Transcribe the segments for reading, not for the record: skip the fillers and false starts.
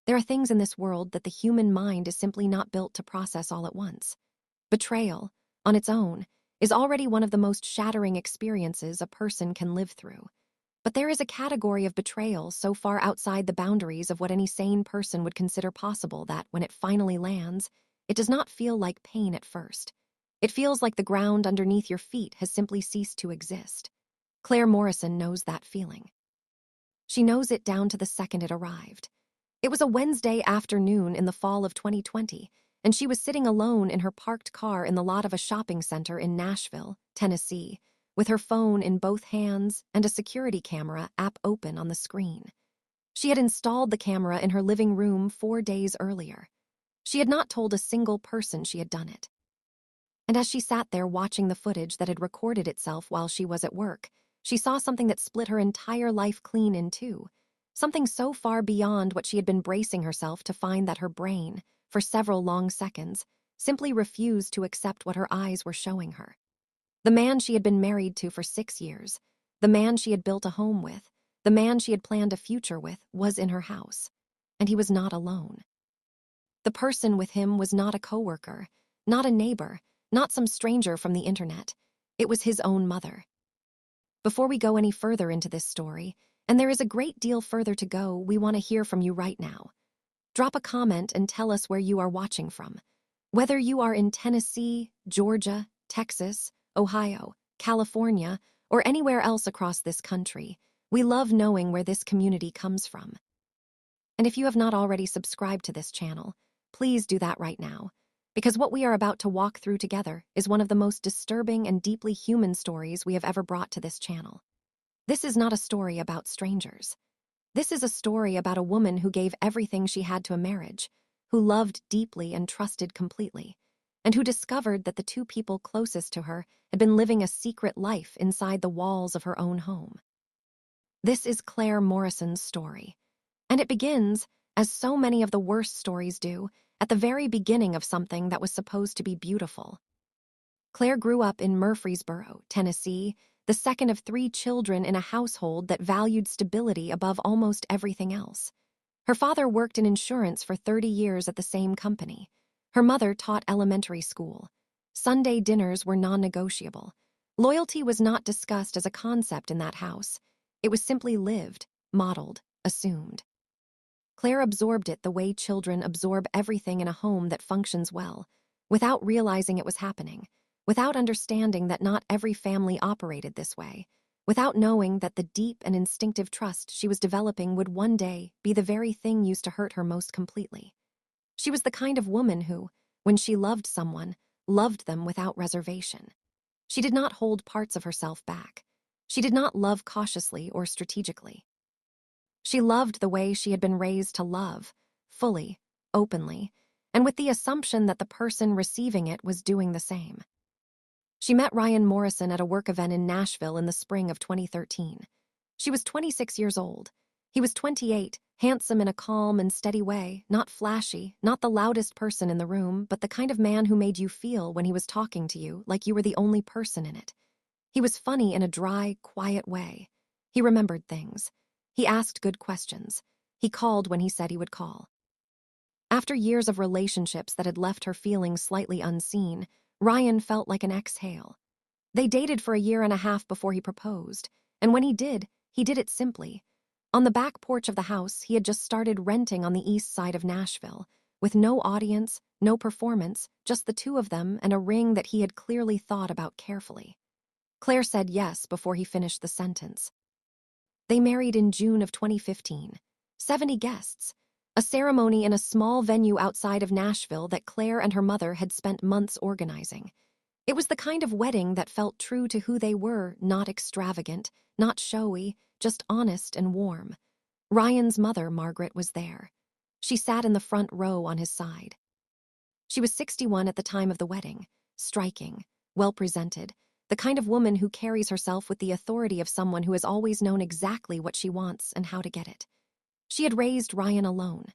There are things in this world that the human mind is simply not built to process all at once. Betrayal, on its own, is already one of the most shattering experiences a person can live through. But there is a category of betrayal so far outside the boundaries of what any sane person would consider possible that, when it finally lands, it does not feel like pain at first. It feels like the ground underneath your feet has simply ceased to exist. Claire Morrison knows that feeling. She knows it down to the second it arrived. It was a Wednesday afternoon in the fall of 2020, and she was sitting alone in her parked car in the lot of a shopping center in Nashville, Tennessee, with her phone in both hands and a security camera app open on the screen. She had installed the camera in her living room 4 days earlier. She had not told a single person she had done it. And as she sat there watching the footage that had recorded itself while she was at work, she saw something that split her entire life clean in two. Something so far beyond what she had been bracing herself to find that her brain, for several long seconds, simply refused to accept what her eyes were showing her. The man she had been married to for 6 years, the man she had built a home with, the man she had planned a future with, was in her house. And he was not alone. The person with him was not a coworker, not a neighbor, not some stranger from the internet. It was his own mother. Before we go any further into this story, and there is a great deal further to go, we want to hear from you right now. Drop a comment and tell us where you are watching from. Whether you are in Tennessee, Georgia, Texas, Ohio, California, or anywhere else across this country, we love knowing where this community comes from. And if you have not already subscribed to this channel, please do that right now, because what we are about to walk through together is one of the most disturbing and deeply human stories we have ever brought to this channel. This is not a story about strangers. This is a story about a woman who gave everything she had to a marriage, who loved deeply and trusted completely, and who discovered that the two people closest to her had been living a secret life inside the walls of her own home. This is Claire Morrison's story, and it begins, as so many of the worst stories do, at the very beginning of something that was supposed to be beautiful. Claire grew up in Murfreesboro, Tennessee, the second of 3 children in a household that valued stability above almost everything else. Her father worked in insurance for 30 years at the same company. Her mother taught elementary school. Sunday dinners were non-negotiable. Loyalty was not discussed as a concept in that house. It was simply lived, modeled, assumed. Claire absorbed it the way children absorb everything in a home that functions well, without realizing it was happening, without understanding that not every family operated this way, without knowing that the deep and instinctive trust she was developing would one day be the very thing used to hurt her most completely. She was the kind of woman who, when she loved someone, loved them without reservation. She did not hold parts of herself back. She did not love cautiously or strategically. She loved the way she had been raised to love, fully, openly, and with the assumption that the person receiving it was doing the same. She met Ryan Morrison at a work event in Nashville in the spring of 2013. She was 26 years old. He was 28, handsome in a calm and steady way, not flashy, not the loudest person in the room, but the kind of man who made you feel when he was talking to you like you were the only person in it. He was funny in a dry, quiet way. He remembered things. He asked good questions. He called when he said he would call. After years of relationships that had left her feeling slightly unseen, Ryan felt like an exhale. They dated for a year and a half before he proposed, and when he did it simply. On the back porch of the house he had just started renting on the east side of Nashville, with no audience, no performance, just the two of them and a ring that he had clearly thought about carefully. Claire said yes before he finished the sentence. They married in June of 2015. 70 guests. A ceremony in a small venue outside of Nashville that Claire and her mother had spent months organizing. It was the kind of wedding that felt true to who they were, not extravagant, not showy, just honest and warm. Ryan's mother, Margaret, was there. She sat in the front row on his side. She was 61 at the time of the wedding, striking, well-presented, the kind of woman who carries herself with the authority of someone who has always known exactly what she wants and how to get it. She had raised Ryan alone.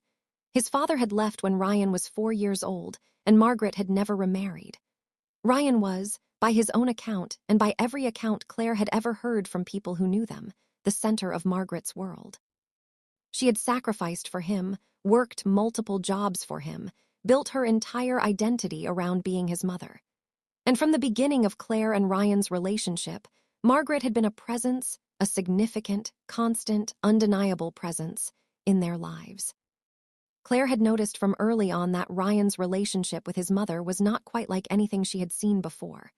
His father had left when Ryan was 4 years old, and Margaret had never remarried. Ryan was, by his own account, and by every account Claire had ever heard from people who knew them, the center of Margaret's world. She had sacrificed for him, worked multiple jobs for him, built her entire identity around being his mother. And from the beginning of Claire and Ryan's relationship, Margaret had been a presence, a significant, constant, undeniable presence in their lives. Claire had noticed from early on that Ryan's relationship with his mother was not quite like anything she had seen before.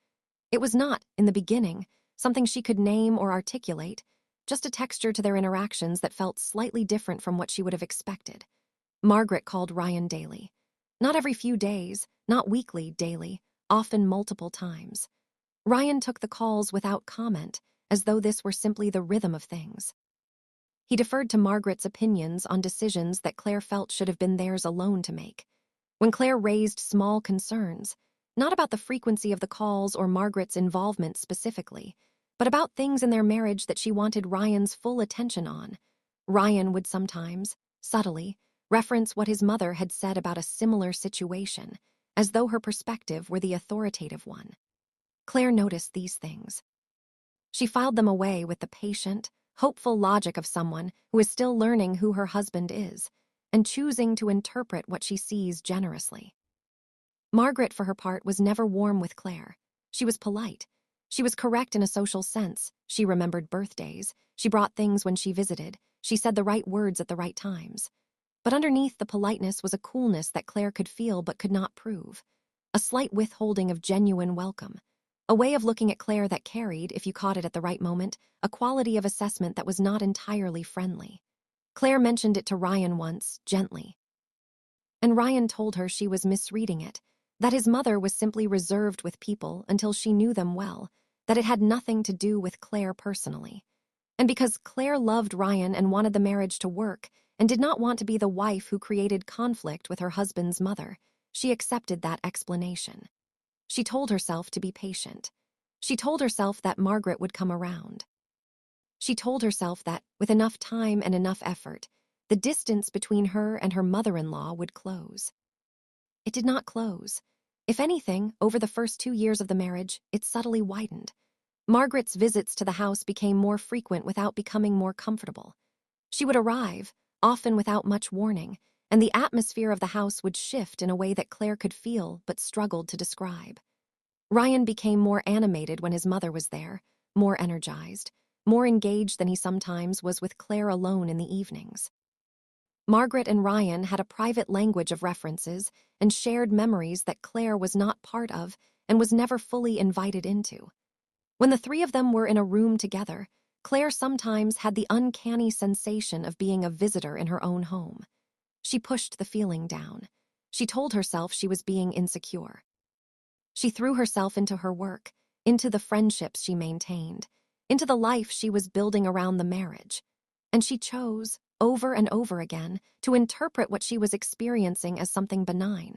It was not, in the beginning, something she could name or articulate, just a texture to their interactions that felt slightly different from what she would have expected. Margaret called Ryan daily. Not every few days, not weekly, daily, often multiple times. Ryan took the calls without comment, as though this were simply the rhythm of things. He deferred to Margaret's opinions on decisions that Claire felt should have been theirs alone to make. When Claire raised small concerns, not about the frequency of the calls or Margaret's involvement specifically, but about things in their marriage that she wanted Ryan's full attention on, Ryan would sometimes, subtly, reference what his mother had said about a similar situation, as though her perspective were the authoritative one. Claire noticed these things. She filed them away with the patient, hopeful logic of someone who is still learning who her husband is, and choosing to interpret what she sees generously. Margaret, for her part, was never warm with Claire. She was polite. She was correct in a social sense. She remembered birthdays. She brought things when she visited. She said the right words at the right times. But underneath the politeness was a coolness that Claire could feel but could not prove. A slight withholding of genuine welcome. A way of looking at Claire that carried, if you caught it at the right moment, a quality of assessment that was not entirely friendly. Claire mentioned it to Ryan once, gently. And Ryan told her she was misreading it, that his mother was simply reserved with people until she knew them well, that it had nothing to do with Claire personally. And because Claire loved Ryan and wanted the marriage to work, and did not want to be the wife who created conflict with her husband's mother, she accepted that explanation. She told herself to be patient. She told herself that Margaret would come around. She told herself that, with enough time and enough effort, the distance between her and her mother-in-law would close. It did not close. If anything, over the first 2 years of the marriage, it subtly widened. Margaret's visits to the house became more frequent without becoming more comfortable. She would arrive, often without much warning, and the atmosphere of the house would shift in a way that Claire could feel but struggled to describe. Ryan became more animated when his mother was there, more energized, more engaged than he sometimes was with Claire alone in the evenings. Margaret and Ryan had a private language of references and shared memories that Claire was not part of and was never fully invited into. When the three of them were in a room together, Claire sometimes had the uncanny sensation of being a visitor in her own home. She pushed the feeling down. She told herself she was being insecure. She threw herself into her work, into the friendships she maintained, into the life she was building around the marriage. And she chose, over and over again, to interpret what she was experiencing as something benign,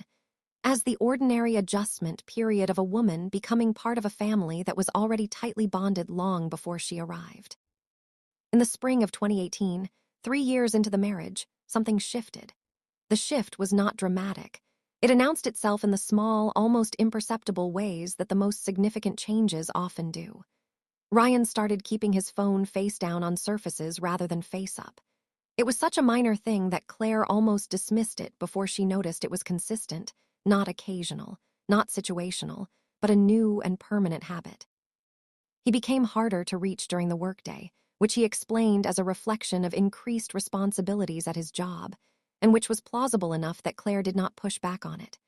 as the ordinary adjustment period of a woman becoming part of a family that was already tightly bonded long before she arrived. In the spring of 2018, 3 years into the marriage, something shifted. The shift was not dramatic. It announced itself in the small, almost imperceptible ways that the most significant changes often do. Ryan started keeping his phone face down on surfaces rather than face up. It was such a minor thing that Claire almost dismissed it before she noticed it was consistent, not occasional, not situational, but a new and permanent habit. He became harder to reach during the workday, which he explained as a reflection of increased responsibilities at his job, and which was plausible enough that Claire did not push back on it.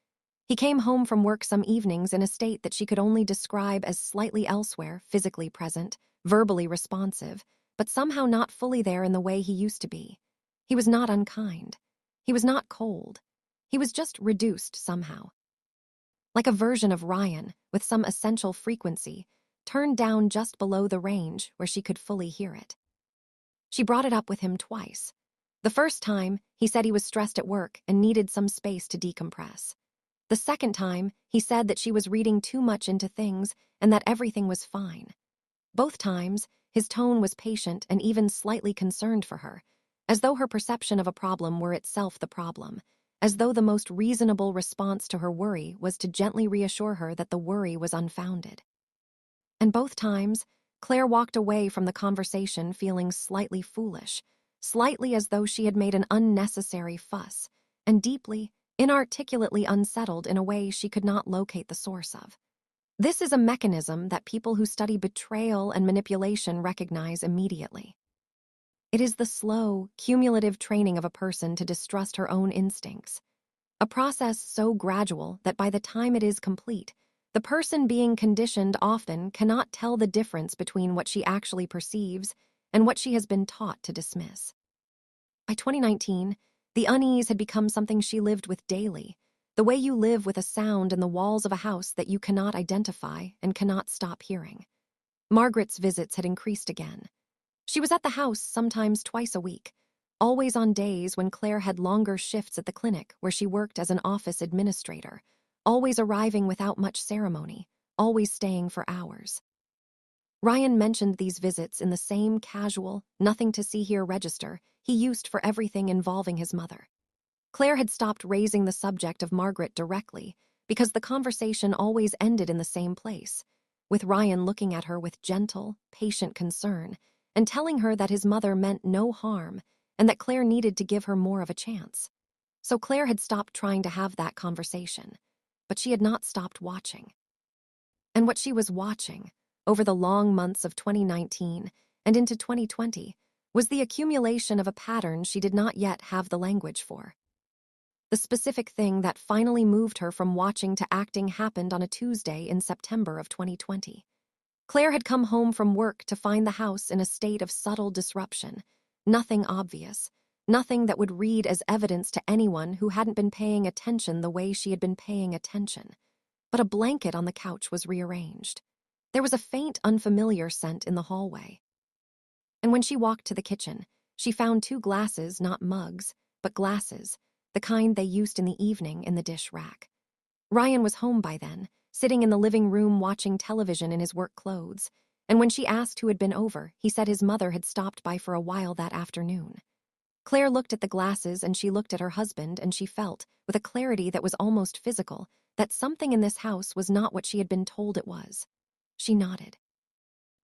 He came home from work some evenings in a state that she could only describe as slightly elsewhere, physically present, verbally responsive, but somehow not fully there in the way he used to be. He was not unkind. He was not cold. He was just reduced somehow. Like a version of Ryan, with some essential frequency, turned down just below the range where she could fully hear it. She brought it up with him twice. The first time, he said he was stressed at work and needed some space to decompress. The second time, he said that she was reading too much into things and that everything was fine. Both times, his tone was patient and even slightly concerned for her, as though her perception of a problem were itself the problem, as though the most reasonable response to her worry was to gently reassure her that the worry was unfounded. And both times, Claire walked away from the conversation feeling slightly foolish, slightly as though she had made an unnecessary fuss, and deeply, inarticulately unsettled in a way she could not locate the source of. This is a mechanism that people who study betrayal and manipulation recognize immediately. It is the slow, cumulative training of a person to distrust her own instincts, a process so gradual that by the time it is complete, the person being conditioned often cannot tell the difference between what she actually perceives and what she has been taught to dismiss. By 2019, the unease had become something she lived with daily, the way you live with a sound in the walls of a house that you cannot identify and cannot stop hearing. Margaret's visits had increased again. She was at the house sometimes twice a week, always on days when Claire had longer shifts at the clinic where she worked as an office administrator, always arriving without much ceremony, always staying for hours. Ryan mentioned these visits in the same casual, nothing-to-see-here register he used for everything involving his mother. Claire had stopped raising the subject of Margaret directly because the conversation always ended in the same place, with Ryan looking at her with gentle, patient concern and telling her that his mother meant no harm and that Claire needed to give her more of a chance. So Claire had stopped trying to have that conversation, but she had not stopped watching. And what she was watching, over the long months of 2019 and into 2020, was the accumulation of a pattern she did not yet have the language for. The specific thing that finally moved her from watching to acting happened on a Tuesday in September of 2020. Claire had come home from work to find the house in a state of subtle disruption, nothing obvious, nothing that would read as evidence to anyone who hadn't been paying attention the way she had been paying attention. But a blanket on the couch was rearranged. There was a faint, unfamiliar scent in the hallway. And when she walked to the kitchen, she found 2 glasses, not mugs, but glasses, the kind they used in the evening in the dish rack. Ryan was home by then, sitting in the living room watching television in his work clothes, and when she asked who had been over, he said his mother had stopped by for a while that afternoon. Claire looked at the glasses and she looked at her husband and she felt, with a clarity that was almost physical, that something in this house was not what she had been told it was. She nodded.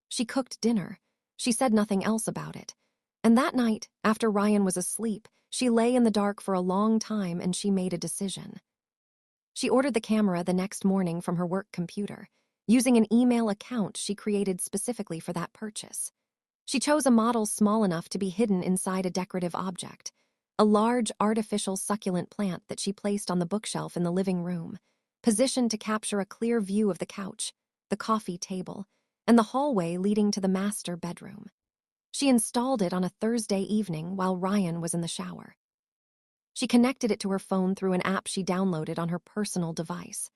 She cooked dinner. She said nothing else about it. And that night, after Ryan was asleep, she lay in the dark for a long time and she made a decision. She ordered the camera the next morning from her work computer, using an email account she created specifically for that purchase. She chose a model small enough to be hidden inside a decorative object, a large artificial succulent plant that she placed on the bookshelf in the living room, positioned to capture a clear view of the couch, the coffee table, and the hallway leading to the master bedroom. She installed it on a Thursday evening while Ryan was in the shower. She connected it to her phone through an app she downloaded on her personal device.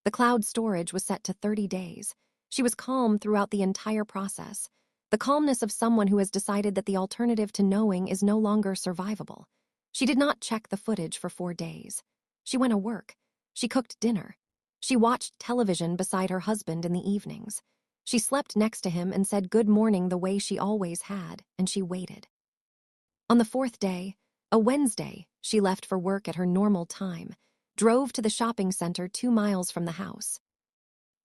The cloud storage was set to 30 days. She was calm throughout the entire process, the calmness of someone who has decided that the alternative to knowing is no longer survivable. She did not check the footage for 4 days. She went to work. She cooked dinner. She watched television beside her husband in the evenings. She slept next to him and said good morning the way she always had, and she waited. On the 4th day, a Wednesday, she left for work at her normal time, drove to the shopping center 2 miles from the house,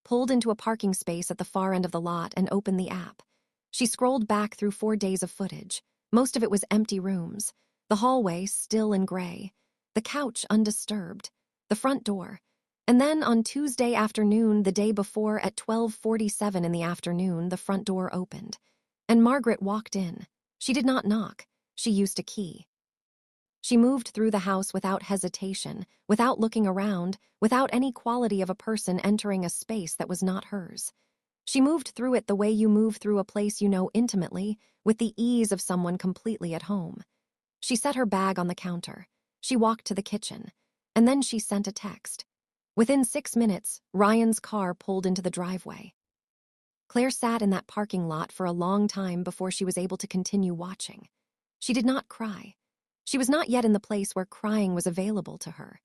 pulled into a parking space at the far end of the lot and opened the app. She scrolled back through 4 days of footage. Most of it was empty rooms, the hallway still and gray, the couch undisturbed, the front door. And then on Tuesday afternoon, the day before, at 12:47 in the afternoon, the front door opened, and Margaret walked in. She did not knock. She used a key. She moved through the house without hesitation, without looking around, without any quality of a person entering a space that was not hers. She moved through it the way you move through a place you know intimately, with the ease of someone completely at home. She set her bag on the counter. She walked to the kitchen, and then she sent a text. Within 6 minutes, Ryan's car pulled into the driveway. Claire sat in that parking lot for a long time before she was able to continue watching. She did not cry. She was not yet in the place where crying was available to her.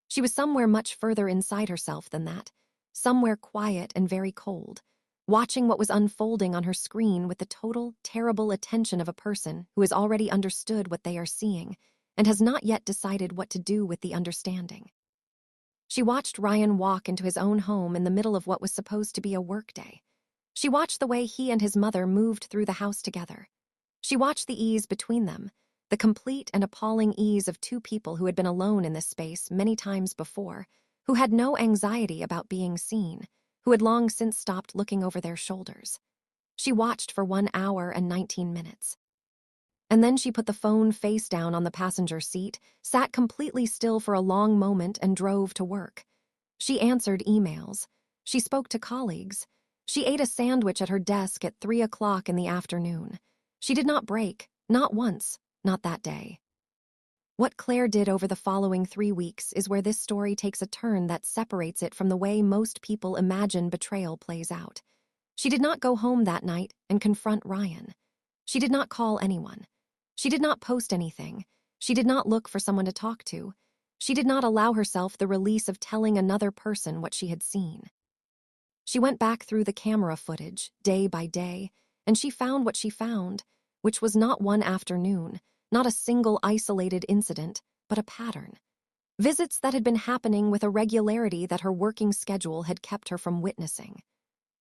She was somewhere much further inside herself than that, somewhere quiet and very cold, watching what was unfolding on her screen with the total, terrible attention of a person who has already understood what they are seeing and has not yet decided what to do with the understanding. She watched Ryan walk into his own home in the middle of what was supposed to be a workday. She watched the way he and his mother moved through the house together. She watched the ease between them, the complete and appalling ease of two people who had been alone in this space many times before, who had no anxiety about being seen, who had long since stopped looking over their shoulders. She watched for 1 hour and 19 minutes. And then she put the phone face down on the passenger seat, sat completely still for a long moment, and drove to work. She answered emails. She spoke to colleagues. She ate a sandwich at her desk at 3 o'clock in the afternoon. She did not break, not once, not that day. What Claire did over the following 3 weeks is where this story takes a turn that separates it from the way most people imagine betrayal plays out. She did not go home that night and confront Ryan. She did not call anyone. She did not post anything. She did not look for someone to talk to. She did not allow herself the release of telling another person what she had seen. She went back through the camera footage, day by day, and she found what she found, which was not one afternoon, not a single isolated incident, but a pattern. Visits that had been happening with a regularity that her working schedule had kept her from witnessing.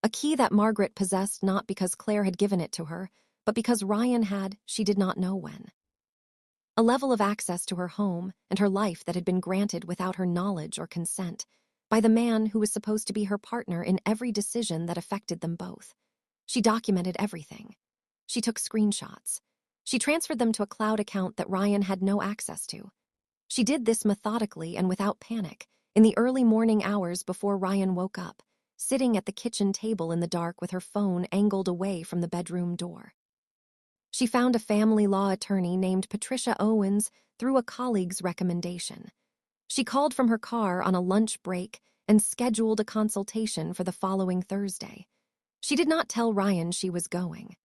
A key that Margaret possessed not because Claire had given it to her, but because Ryan had, she did not know when. A level of access to her home and her life that had been granted without her knowledge or consent, by the man who was supposed to be her partner in every decision that affected them both. She documented everything. She took screenshots. She transferred them to a cloud account that Ryan had no access to. She did this methodically and without panic, in the early morning hours before Ryan woke up, sitting at the kitchen table in the dark with her phone angled away from the bedroom door. She found a family law attorney named Patricia Owens through a colleague's recommendation. She called from her car on a lunch break and scheduled a consultation for the following Thursday. She did not tell Ryan she was going.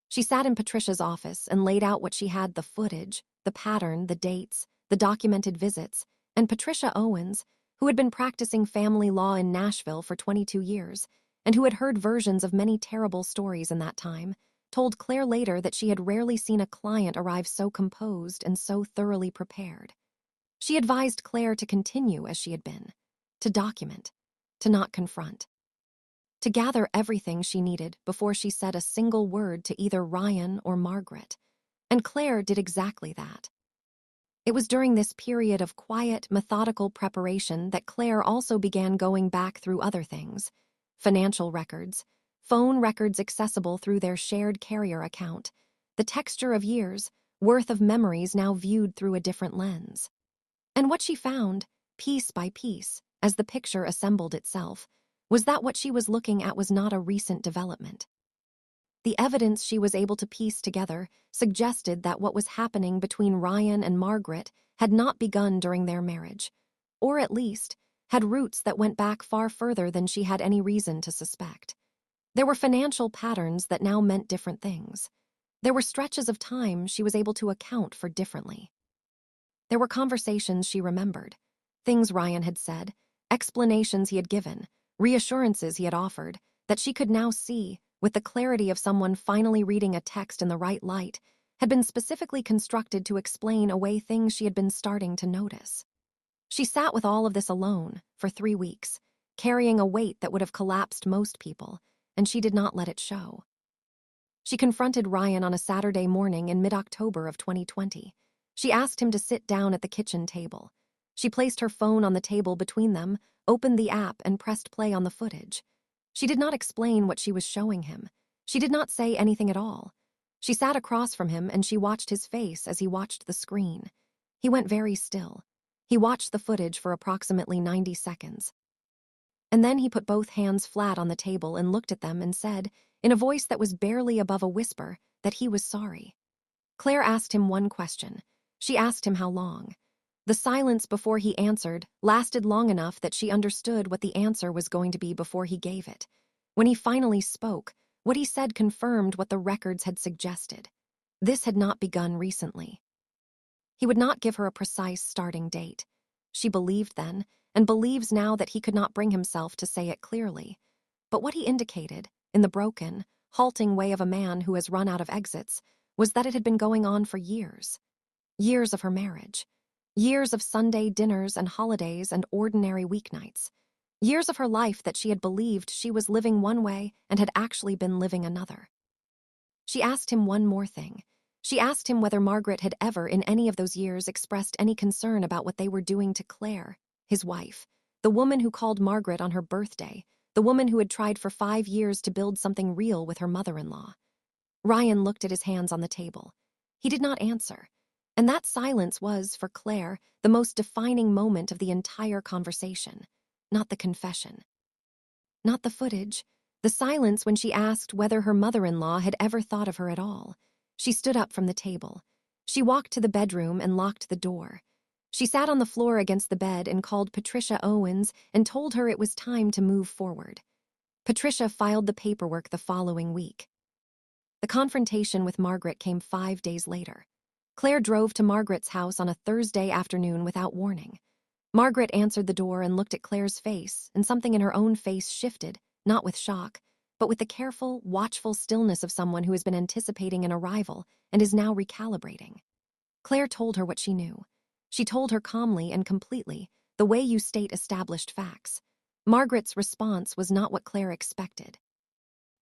She sat in Patricia's office and laid out what she had: the footage, the pattern, the dates, the documented visits, and Patricia Owens, who had been practicing family law in Nashville for 22 years and who had heard versions of many terrible stories in that time, told Claire later that she had rarely seen a client arrive so composed and so thoroughly prepared. She advised Claire to continue as she had been, to document, to not confront, to gather everything she needed before she said a single word to either Ryan or Margaret. And Claire did exactly that. It was during this period of quiet, methodical preparation that Claire also began going back through other things: financial records, phone records accessible through their shared carrier account, the texture of years, worth of memories now viewed through a different lens. And what she found, piece by piece, as the picture assembled itself, was that what she was looking at was not a recent development. The evidence she was able to piece together suggested that what was happening between Ryan and Margaret had not begun during their marriage, or at least had roots that went back far further than she had any reason to suspect. There were financial patterns that now meant different things. There were stretches of time she was able to account for differently. There were conversations she remembered, things Ryan had said, explanations he had given, reassurances he had offered, that she could now see, with the clarity of someone finally reading a text in the right light, had been specifically constructed to explain away things she had been starting to notice. She sat with all of this alone for 3 weeks, carrying a weight that would have collapsed most people, and she did not let it show. She confronted Ryan on a Saturday morning in mid-October of 2020. She asked him to sit down at the kitchen table. She placed her phone on the table between them, opened the app, and pressed play on the footage. She did not explain what she was showing him. She did not say anything at all. She sat across from him and she watched his face as he watched the screen. He went very still. He watched the footage for approximately 90 seconds. And then he put both hands flat on the table and looked at them and said, in a voice that was barely above a whisper, that he was sorry. Claire asked him one question. She asked him how long. The silence before he answered lasted long enough that she understood what the answer was going to be before he gave it. When he finally spoke, what he said confirmed what the records had suggested. This had not begun recently. He would not give her a precise starting date. She believed then, and believes now, that he could not bring himself to say it clearly. But what he indicated, in the broken, halting way of a man who has run out of exits, was that it had been going on for years. Years of her marriage. Years of Sunday dinners and holidays and ordinary weeknights. Years of her life that she had believed she was living one way and had actually been living another. She asked him one more thing. She asked him whether Margaret had ever, in any of those years, expressed any concern about what they were doing to Claire, his wife, the woman who called Margaret on her birthday, the woman who had tried for 5 years to build something real with her mother-in-law. Ryan looked at his hands on the table. He did not answer, and that silence was, for Claire, the most defining moment of the entire conversation, not the confession. Not the footage, the silence when she asked whether her mother-in-law had ever thought of her at all. She stood up from the table. She walked to the bedroom and locked the door. She sat on the floor against the bed and called Patricia Owens and told her it was time to move forward. Patricia filed the paperwork the following week. The confrontation with Margaret came 5 days later. Claire drove to Margaret's house on a Thursday afternoon without warning. Margaret answered the door and looked at Claire's face, and something in her own face shifted, not with shock, but with the careful, watchful stillness of someone who has been anticipating an arrival and is now recalibrating. Claire told her what she knew. She told her calmly and completely, the way you state established facts. Margaret's response was not what Claire expected.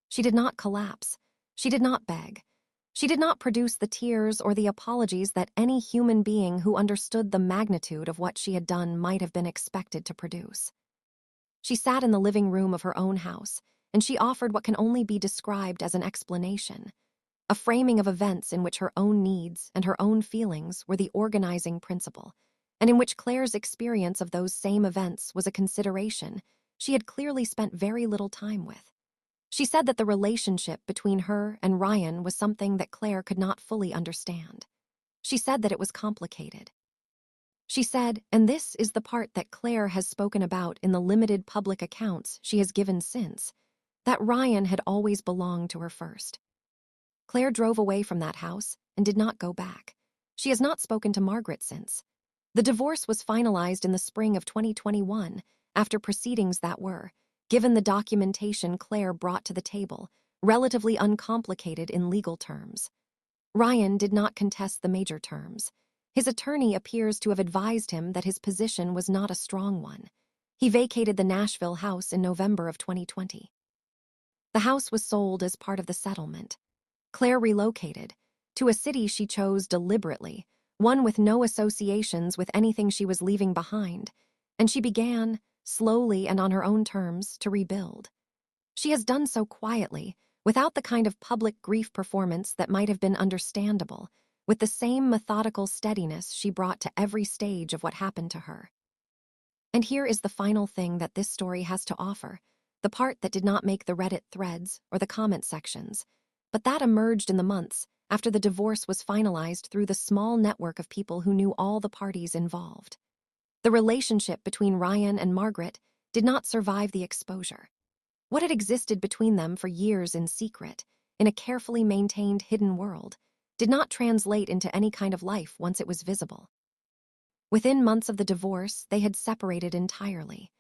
She did not collapse. She did not beg. She did not produce the tears or the apologies that any human being who understood the magnitude of what she had done might have been expected to produce. She sat in the living room of her own house, and she offered what can only be described as an explanation, a framing of events in which her own needs and her own feelings were the organizing principle, and in which Claire's experience of those same events was a consideration she had clearly spent very little time with. She said that the relationship between her and Ryan was something that Claire could not fully understand. She said that it was complicated. She said, and this is the part that Claire has spoken about in the limited public accounts she has given since, that Ryan had always belonged to her first. Claire drove away from that house and did not go back. She has not spoken to Margaret since. The divorce was finalized in the spring of 2021, after proceedings that were, given the documentation Claire brought to the table, relatively uncomplicated in legal terms. Ryan did not contest the major terms. His attorney appears to have advised him that his position was not a strong one. He vacated the Nashville house in November of 2020. The house was sold as part of the settlement. Claire relocated to a city she chose deliberately, one with no associations with anything she was leaving behind, and she began, slowly and on her own terms, to rebuild. She has done so quietly, without the kind of public grief performance that might have been understandable, with the same methodical steadiness she brought to every stage of what happened to her. And here is the final thing that this story has to offer, the part that did not make the Reddit threads or the comment sections, but that emerged in the months after the divorce was finalized through the small network of people who knew all the parties involved. The relationship between Ryan and Margaret did not survive the exposure. What had existed between them for years in secret, in a carefully maintained hidden world, did not translate into any kind of life once it was visible. Within months of the divorce, they had separated entirely.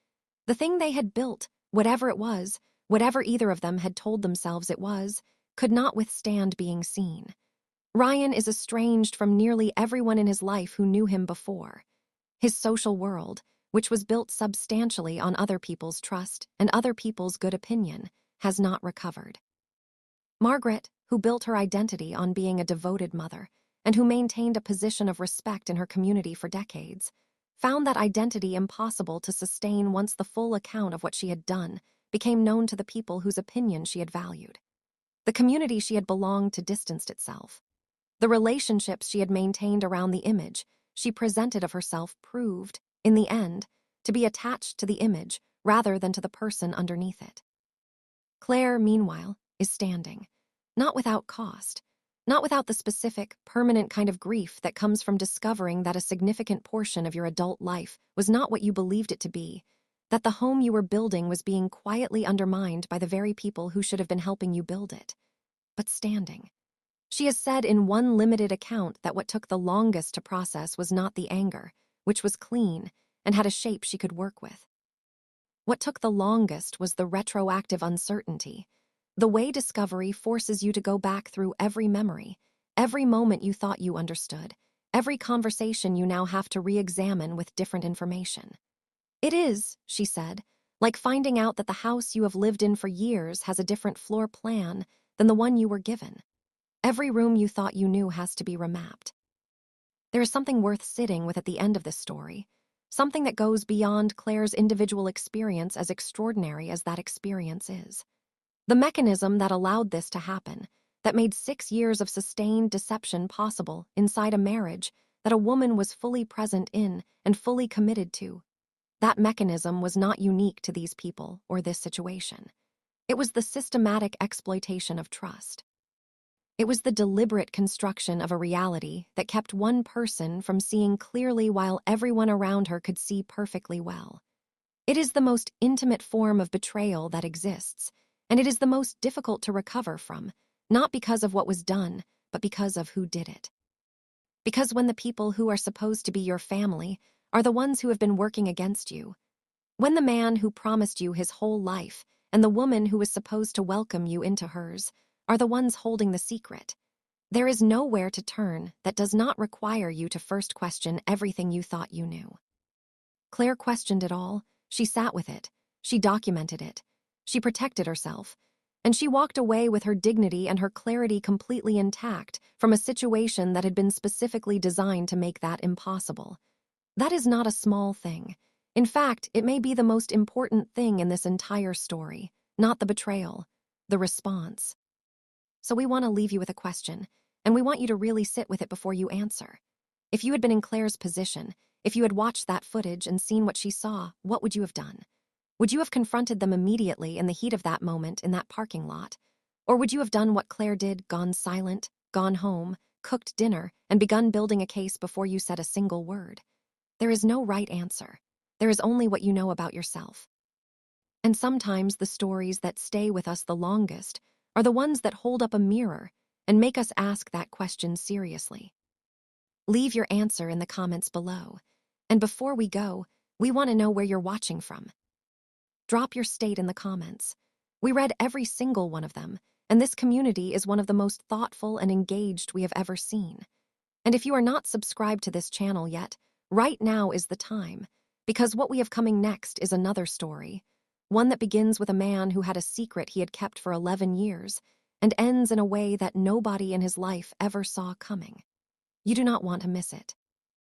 The thing they had built, whatever it was, whatever either of them had told themselves it was, could not withstand being seen. Ryan is estranged from nearly everyone in his life who knew him before. His social world, which was built substantially on other people's trust and other people's good opinion, has not recovered. Margaret, who built her identity on being a devoted mother and who maintained a position of respect in her community for decades, found that identity impossible to sustain once the full account of what she had done became known to the people whose opinion she had valued. The community she had belonged to distanced itself. The relationships she had maintained around the image she presented of herself proved, in the end, to be attached to the image rather than to the person underneath it. Claire, meanwhile, is standing, not without cost, not without the specific, permanent kind of grief that comes from discovering that a significant portion of your adult life was not what you believed it to be, that the home you were building was being quietly undermined by the very people who should have been helping you build it. But standing. She has said in one limited account that what took the longest to process was not the anger, which was clean and had a shape she could work with. What took the longest was the retroactive uncertainty, the way discovery forces you to go back through every memory, every moment you thought you understood, every conversation you now have to re-examine with different information. It is, she said, like finding out that the house you have lived in for years has a different floor plan than the one you were given. Every room you thought you knew has to be remapped. There is something worth sitting with at the end of this story, something that goes beyond Claire's individual experience, as extraordinary as that experience is. The mechanism that allowed this to happen, that made 6 years of sustained deception possible inside a marriage that a woman was fully present in and fully committed to. That mechanism was not unique to these people or this situation. It was the systematic exploitation of trust. It was the deliberate construction of a reality that kept one person from seeing clearly while everyone around her could see perfectly well. It is the most intimate form of betrayal that exists, and it is the most difficult to recover from, not because of what was done, but because of who did it. Because when the people who are supposed to be your family are the ones who have been working against you, when the man who promised you his whole life and the woman who was supposed to welcome you into hers are the ones holding the secret, there is nowhere to turn that does not require you to first question everything you thought you knew. Claire questioned it all. She sat with it. She documented it. She protected herself. And she walked away with her dignity and her clarity completely intact from a situation that had been specifically designed to make that impossible. That is not a small thing. In fact, it may be the most important thing in this entire story, not the betrayal, the response. So we want to leave you with a question, and we want you to really sit with it before you answer. If you had been in Claire's position, if you had watched that footage and seen what she saw, what would you have done? Would you have confronted them immediately in the heat of that moment in that parking lot? Or would you have done what Claire did, gone silent, gone home, cooked dinner, and begun building a case before you said a single word? There is no right answer. There is only what you know about yourself. And sometimes the stories that stay with us the longest are the ones that hold up a mirror and make us ask that question seriously. Leave your answer in the comments below. And before we go, we want to know where you're watching from. Drop your state in the comments. We read every single one of them, and this community is one of the most thoughtful and engaged we have ever seen. And if you are not subscribed to this channel yet, right now is the time, because what we have coming next is another story, one that begins with a man who had a secret he had kept for 11 years and ends in a way that nobody in his life ever saw coming. You do not want to miss it.